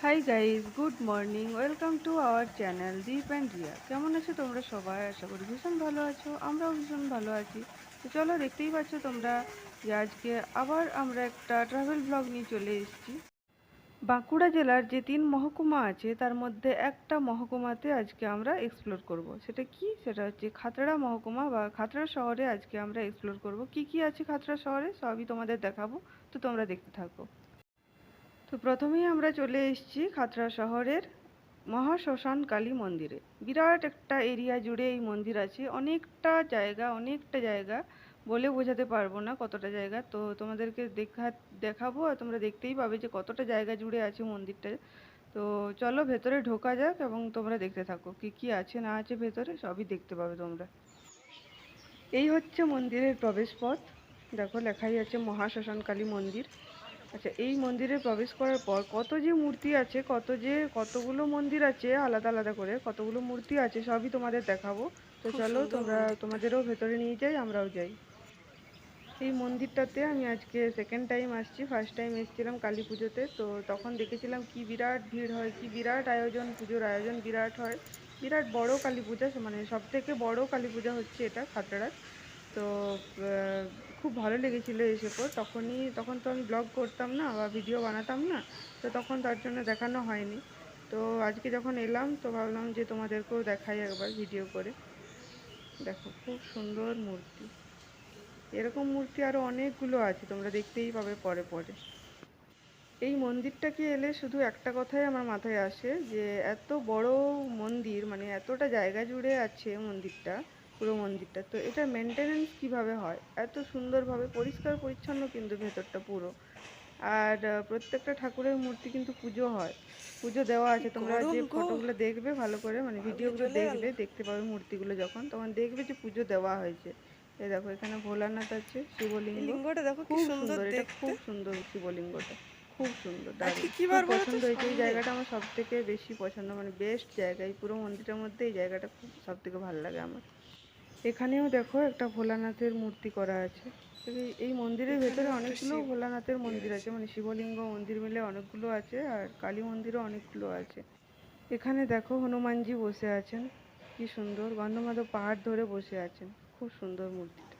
Hi guys, good morning. Welcome to our channel Deep and Riya. কেমন আছো তোমরা সবাই? আশা করি ভীষণ ভালো আছো, আমরাও ভীষণ ভালো আছি। তো চলো, দেখতেই পাচ্ছ তোমরা যে আজকে আবার আমরা একটা ট্রাভেল ব্লগ নিয়ে চলে এসেছি। বাঁকুড়া জেলার যে 3 মহকুমা আছে তার মধ্যে একটা মহকুমাতে আজকে আমরা এক্সপ্লোর করব। সেটা কি? সেটা হচ্ছে খাতড়া মহকুমা বা খাতড়া শহরে আজকে আমরা এক্সপ্লোর করব। কি কি আছে খাতড়া শহরে সবই তোমাদের দেখাবো, তো তোমরা দেখতে থাকো। তো প্রথমেই আমরা চলে এসেছি খাতড়া শহরের মহাশ্মশান কালী মন্দিরে। বিরাট একটা এরিয়া জুড়ে এই মন্দির আছে, অনেকটা জায়গা বলে বোঝাতে পারবো না কতটা জায়গা। তো তোমাদেরকে দেখাবো, আর তোমরা দেখতেই পাবে যে কতটা জায়গা জুড়ে আছে মন্দিরটা। তো চলো ভেতরে ঢোকা যাক এবং তোমরা দেখতে থাকো কি কি আছে না আছে ভেতরে, সবই দেখতে পাবে তোমরা। এই হচ্ছে মন্দিরের প্রবেশ পথ। দেখো, লেখাই আছে মহাশ্মশান কালী মন্দির। আচ্ছা, এই মন্দিরে প্রবেশ করার পর কত যে মূর্তি আছে, কতগুলো মন্দির আছে আলাদা আলাদা করে, কতগুলো মূর্তি আছে সবই তোমাদের দেখাবো। তো চলো তোমাদেরও ভেতরে নিয়ে যাই, আমরাও যাই। এই মন্দিরটাতে আমি আজকে সেকেন্ড টাইম আসছি। ফার্স্ট টাইম এসেছিলাম কালী পুজোতে, তো তখন দেখেছিলাম কি বিরাট ভিড় হয়, কি বিরাট আয়োজন, পুজোর আয়োজন বিরাট হয়। বিরাট বড় কালী পূজা, মানে সব থেকে বড় কালী পূজা হচ্ছে এটা খাতড়ার। তো খুব ভালো লেগেছিলো এসে পর। তখন তো আমি ব্লগ করতাম না বা ভিডিও বানাতাম না, তো তখন তার জন্য দেখানো হয়নি। তো আজকে যখন এলাম তো ভাবলাম যে তোমাদেরকেও দেখাই একবার ভিডিও করে। দেখো, খুব সুন্দর মূর্তি। এরকম মূর্তি আরও অনেকগুলো আছে, তোমরা দেখতেই পাবে পরে পরে। এই মন্দিরটাকে এলে শুধু একটা কথাই আমার মাথায় আসে যে এত বড় মন্দির, মানে এতটা জায়গা জুড়ে আছে মন্দিরটা, পুরো মন্দিরটা, তো এটা মেনটেনেন্স কিভাবে হয় এত সুন্দরভাবে, পরিষ্কার পরিচ্ছন্ন কিন্তু ভেতরটা পুরো। আর প্রত্যেকটা ঠাকুরের মূর্তি কিন্তু পুজো হয়, পুজো দেওয়া আছে। তোমরা যে ফটোগুলো দেখবে ভালো করে, মানে ভিডিওগুলো দেখলে দেখতে পাবে মূর্তিগুলো যখন, তখন দেখবে যে পুজো দেওয়া হয়েছে। এই দেখো, এখানে ভোলানাথ আছে, শিবলিঙ্গ। খুব সুন্দর, এটা খুব সুন্দর শিবলিঙ্গটা, খুব সুন্দর, দারুণ, খুব পছন্দ হয়েছে। এই জায়গাটা আমার সব থেকে বেশি পছন্দ, মানে বেস্ট জায়গা। এই পুরো মন্দিরের মধ্যে এই জায়গাটা খুব সব থেকে ভালো লাগে আমার। এখানেও দেখো একটা ভোলানাথের মূর্তি করা আছে। এই মন্দিরের ভেতরে অনেকগুলো ভোলানাথের মন্দির আছে, মানে শিবলিঙ্গ মন্দির মিলে অনেকগুলো আছে, আর কালী মন্দিরও অনেকগুলো আছে। এখানে দেখো হনুমানজি বসে আছেন, কি সুন্দর, গন্ধমাধব পাহাড় ধরে বসে আছেন, খুব সুন্দর মূর্তিটা।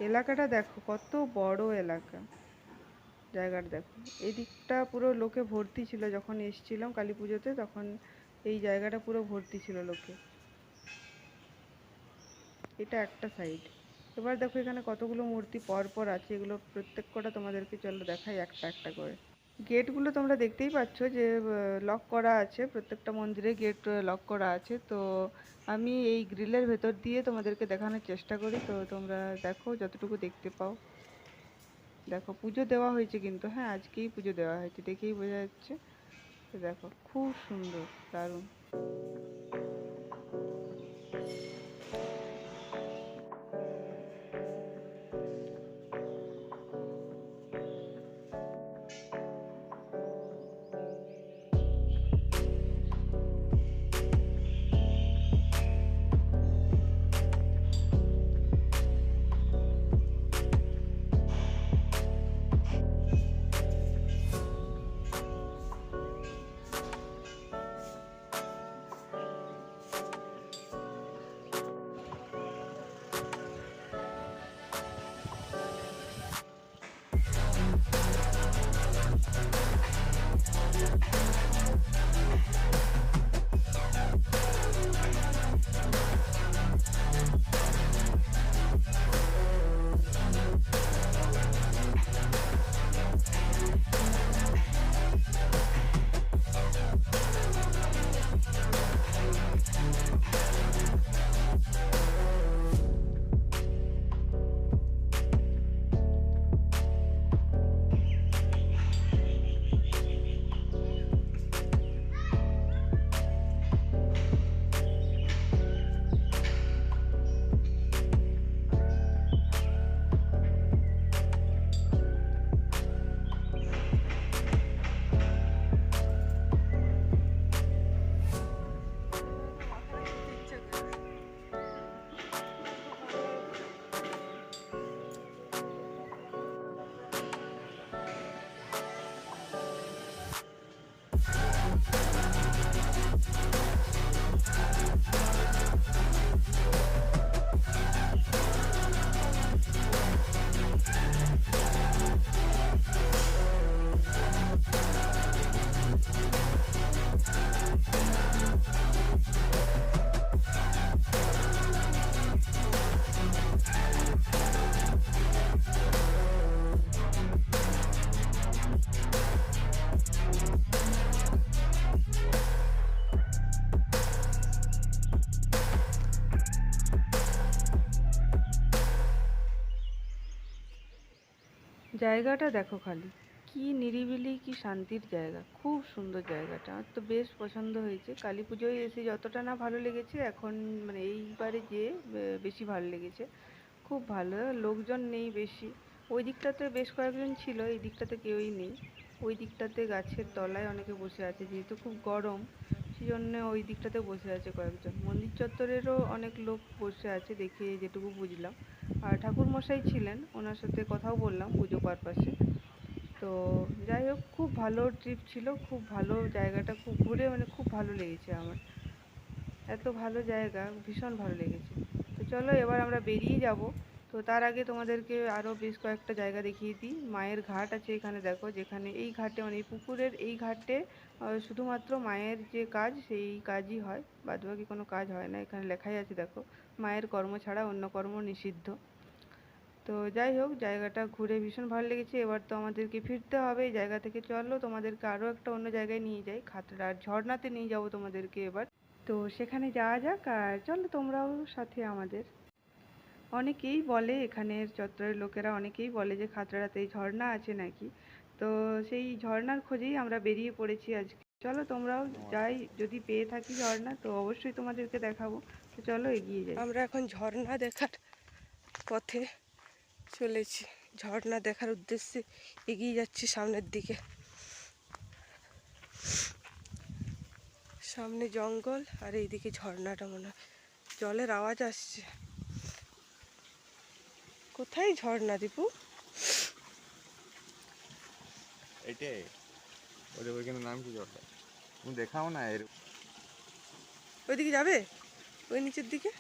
এলাকাটা দেখো কত বড় এলাকা, জায়গাটা দেখো। এই দিকটা পুরো লোকে ভর্তি ছিল, যখন এসেছিলাম কালী পুজোতে তখন এই জায়গাটা পুরো ভর্তি ছিল লোকে। এটা একটা সাইড। এবার দেখো এখানে কতগুলো মূর্তি পর পর আছে, এগুলো প্রত্যেক কটা তোমাদেরকে চলো দেখাই একটা একটা করে। গেটগুলো তোমরা দেখতেই পাচ্ছ যে লক করা আছে, প্রত্যেকটা মন্দিরে গেট লক করা আছে। তো আমি এই গ্রিলের ভেতর দিয়ে তোমাদেরকে দেখানোর চেষ্টা করি, তো তোমরা দেখো যতটুকু দেখতে পাও। দেখো, পুজো দেওয়া হয়েছে কিন্তু, হ্যাঁ আজকেই পুজো দেওয়া হয়েছে, দেখেই বোঝা যাচ্ছে। তো দেখো, খুব সুন্দর, দারুণ। জায়গাটা দেখো খালি, কি নিরিবিলি, কি শান্তির জায়গা, খুব সুন্দর জায়গাটা। আমার তো বেশ পছন্দ হয়েছে। কালী পুজোয় এসে যতটা না ভালো লেগেছে, এখন মানে এইবারে যেয়ে বেশি ভালো লেগেছে। খুব ভালো, লোকজন নেই বেশি। ওই দিকটাতে বেশ কয়েকজন ছিল, এই দিকটাতে কেউই নেই। ওই দিকটাতে গাছের তলায় অনেকে বসে আছে, যেহেতু খুব গরম সেই জন্য ওই দিকটাতে বসে আছে কয়েকজন। মন্দির চত্বরেরও অনেক লোক বসে আছে দেখে যেটুকু বুঝলাম। আর ঠাকুর মশাই ছিলেন, ওনার সাথে কথাও বললাম পুজো পারপাসে। তো যাই হোক, খুব ভালো ট্রিপ ছিল, খুব ভালো জায়গাটা, খুব ঘুরে মানে খুব ভালো লেগেছে আমার। এত ভালো জায়গা, ভীষণ ভালো লেগেছে। তো চলো এবার আমরা বেরিয়ে যাব। তো তার আগে তোমাদেরকে আরও বেশ কয়েকটা জায়গা দেখিয়ে দিই। মায়ের ঘাট আছে এখানে দেখো, যেখানে এই ঘাটে মানে এই পুকুরের এই ঘাটে শুধুমাত্র মায়ের যে কাজ সেই কাজই হয়, বাদবাকি কোনো কাজ হয় না। এখানে লেখাই আছে দেখো, মায়ের কর্ম ছাড়া অন্য কর্ম নিষিদ্ধ। তো যাই হোক, জায়গাটা ঘুরে ভীষণ ভালো লেগেছে। এবার তো আমাদেরকে ফিরতে হবে এই জায়গা থেকে। চলো তোমাদেরকে আরও একটা অন্য জায়গায় নিয়ে যাই, খাতড়ার ঝর্ণাতে নিয়ে যাবো তোমাদেরকে এবার। তো সেখানে যাওয়া যাক, আর চলো তোমরাও সাথে আমাদের। অনেকেই বলে, এখানের চত্বরের লোকেরা অনেকেই বলে যে খাতড়াতে ঝর্ণা আছে নাকি। তো সেই ঝর্ণার খোঁজেই আমরা বেরিয়ে পড়েছি আজকে। চলো তোমরাও যাই, যদি পেয়ে থাকি ঝর্ণা তো অবশ্যই তোমাদেরকে দেখাবো। তো চলো এগিয়ে যাই। আমরা এখন ঝর্ণা দেখার পথে চলেছি, ঝর্ণা দেখার উদ্দেশ্যে এগিয়ে যাচ্ছি সামনের দিকে। সামনে জঙ্গল আর এইদিকে ঝর্ণাটা, মনে হয় জলের আওয়াজ আসছে। কোথায় ঝর্ণা দীপু? এটাই ওদের ওইখানে নাম কি জলটা তুমি দেখাও না এর। ওইদিকে যাবে, ওই নিচের দিকে।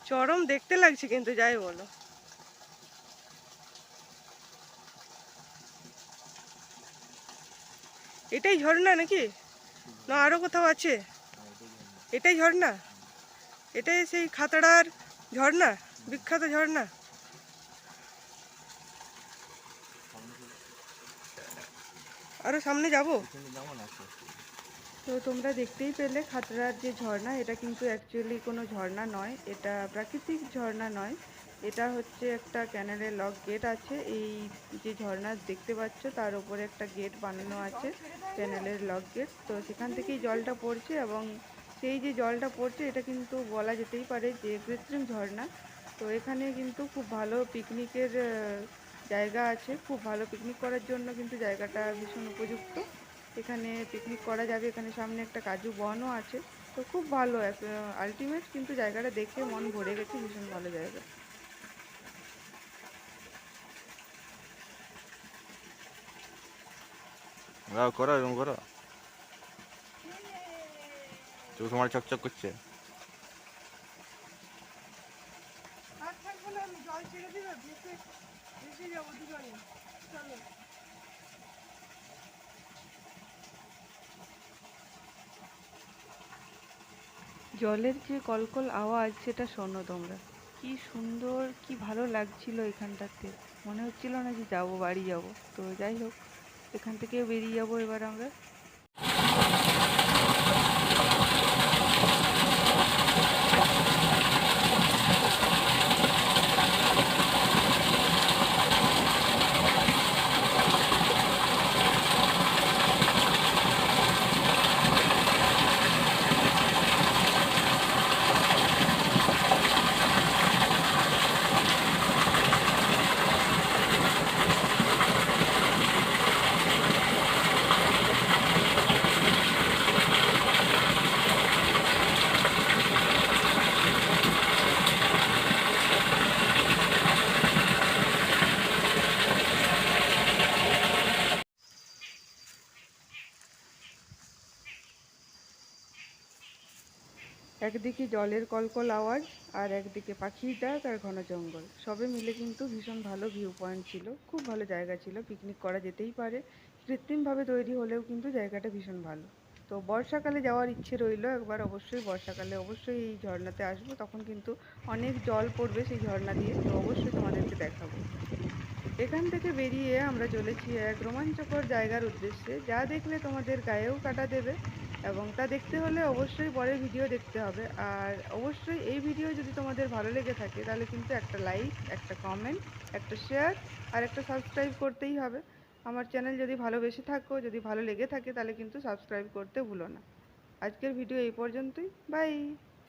চরম দেখতে লাগছে কিন্তু, যাই বলো। এটাই ঝর্ণা নাকি, না আরো কোথাও আছে? এটাই ঝর্ণা, এটাই সেই খাতড়ার ঝর্ণা, বিখ্যাত ঝর্ণা। আরো সামনে যাব। তো তোমরা দেখতেই পেলে খাতড়ার যে ঝর্ণা, এটা কিন্তু অ্যাকচুয়ালি কোনো ঝর্ণা নয়, এটা প্রাকৃতিক ঝর্ণা নয়। এটা হচ্ছে একটা ক্যানেলের লক গেট আছে। এই যে ঝর্ণা দেখতে পাচ্ছ তার উপরে একটা গেট বানানো আছে, ক্যানেলের লক গেট। তো সেখান থেকেই জলটা পড়ছে, এবং সেই যে জলটা পড়ছে এটা কিন্তু বলা যেতেই পারে যে কৃত্রিম ঝর্ণা। তো এখানে কিন্তু খুব ভালো পিকনিকের জায়গা আছে, খুব ভালো পিকনিক করার জন্য কিন্তু জায়গাটা ভীষণ উপযুক্ত। এখানে পিকনিক করা যাবে, এখানে সামনে একটা কাজু বনও আছে। তো খুব ভালো আলটিমেট, কিন্তু জায়গাটা দেখে মন ভরে গেছে, ভীষণ ভালো জায়গা। করো এরকম করো, চোখ তোমার চকচক করছে। জলের যে কলকল আওয়াজ সেটা শোনো তোমরা, কি সুন্দর, কি ভালো লাগছিল এখানটাতে। মনে হচ্ছিল না যে যাবো, বাড়ি যাব। তো যাই হোক, এখান থেকে বেরিয়ে যাবো এবার আমরা। একদিকে জলের কলকল আওয়াজ, আর একদিকে পাখির ডাক আর ঘন জঙ্গল, সবে মিলে কিন্তু ভীষণ ভালো ভিউ পয়েন্ট ছিল, খুব ভালো জায়গা ছিল, পিকনিক করা যেতেই পারে। কৃত্রিমভাবে তৈরি হলেও কিন্তু জায়গাটা ভীষণ ভালো। তো বর্ষাকালে যাওয়ার ইচ্ছে রইলো একবার, অবশ্যই বর্ষাকালে অবশ্যই এই ঝর্ণাতে আসবো, তখন কিন্তু অনেক জল পড়বে সেই ঝর্ণা দিয়ে, তো অবশ্যই তোমাদেরকে দেখাবো। এখান থেকে বেরিয়ে আমরা চলেছি এক রোমাঞ্চকর জায়গার উদ্দেশ্যে, যা দেখলে তোমাদের গায়েও কাটা দেবে। এবং তা দেখতে হলে অবশ্যই পরের ভিডিও দেখতে হবে। আর অবশ্যই এই ভিডিও যদি তোমাদের ভালো লেগে থাকে তাহলে কিন্তু একটা লাইক, একটা কমেন্ট, একটা শেয়ার আর একটা সাবস্ক্রাইব করতেই হবে। আমার চ্যানেল যদি ভালোবেসে থাকো, যদি ভালো লেগে থাকে তাহলে কিন্তু সাবস্ক্রাইব করতে ভুলো না। আজকের ভিডিও এই পর্যন্তই। বাই।